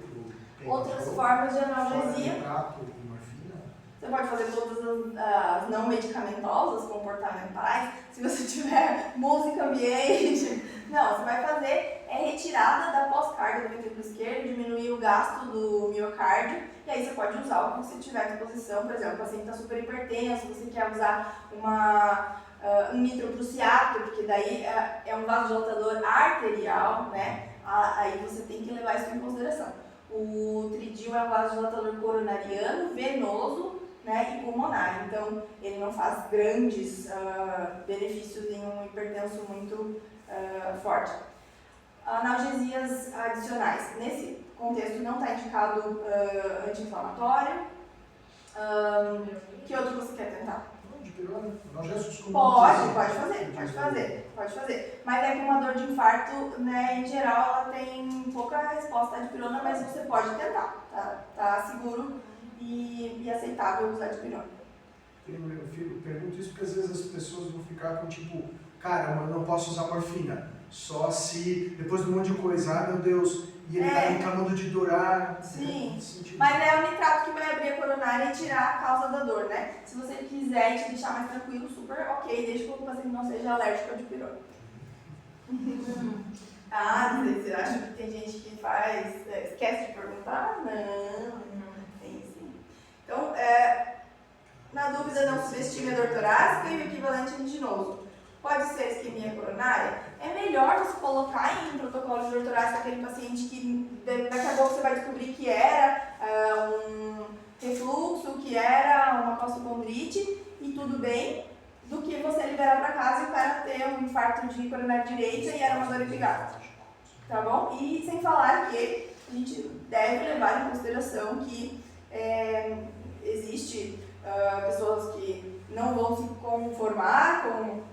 Outras formas de analgesia. Nitrato e morfina? Você pode fazer todas as não medicamentosas, comportamentais. Se você tiver música ambiente, não, você vai fazer retirada da pós-carga do ventrículo esquerdo, diminuir o gasto do miocárdio, e aí você pode usar o que você tiver à disposição. Por exemplo, o paciente está super hipertenso, você quer usar um nitroprusiato, porque daí é um vasodilatador arterial, né? Aí você tem que levar isso em consideração. O tridil é um vasodilatador coronariano, venoso, né, e pulmonar, então ele não faz grandes benefícios em um hipertenso muito forte. Analgesias adicionais. Nesse contexto não está indicado anti-inflamatório. Que outro você quer tentar? Dipirona? Pode fazer. Mas é que uma dor de infarto, né, em geral, ela tem pouca resposta à dipirona, mas você pode tentar, tá seguro e aceitável usar dipirona. Eu pergunto isso porque às vezes as pessoas vão ficar com tipo, cara, mas não posso usar morfina, só se depois de um monte de coisa, meu Deus, e ele tá reclamando de dor. Sim, mas é o nitrato que vai abrir a coronária e tirar a causa da dor, né? Se você quiser te deixar mais tranquilo, super ok, desde que o paciente não seja alérgico à dipirona. Você acha que tem gente que esquece de perguntar? Não, tem sim. Então, Na dúvida, não subestime a dor torácica e o equivalente endinoso. Pode ser isquemia coronária? É melhor você colocar em um protocolo de dor torácica aquele paciente que daqui a pouco você vai descobrir que era um refluxo, que era uma costocondrite e tudo bem, do que você liberar para casa e o cara ter um infarto de coronária direita e era uma dor epigástica. Tá bom? E sem falar que a gente deve levar em consideração que existe pessoas que não vão se conformar com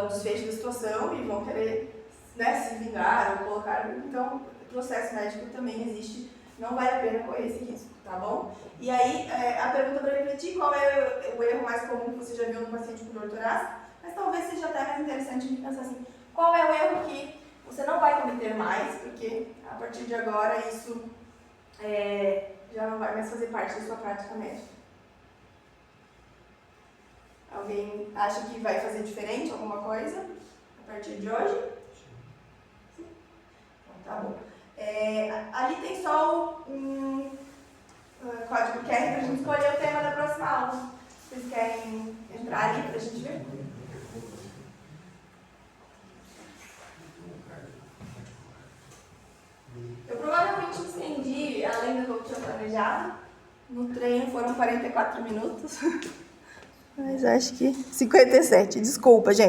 o desfecho da situação e vão querer, né, se vingar ou colocar. Então, o processo médico também existe, não vale a pena correr esse risco, tá bom? E aí, a pergunta para refletir: qual é o erro mais comum que você já viu no paciente com dor torácica? Mas talvez seja até mais interessante a gente pensar assim: qual é o erro que você não vai cometer mais, porque a partir de agora isso já não vai mais fazer parte da sua prática médica. Alguém acha que vai fazer diferente alguma coisa a partir de hoje? Sim? Então, tá bom. Ali tem só um código QR para a gente escolher o tema da próxima aula. Vocês querem entrar ali para a gente ver? Eu provavelmente estendi além do que eu tinha planejado. No treino foram 44 minutos. Mas acho que 57. Desculpa, gente.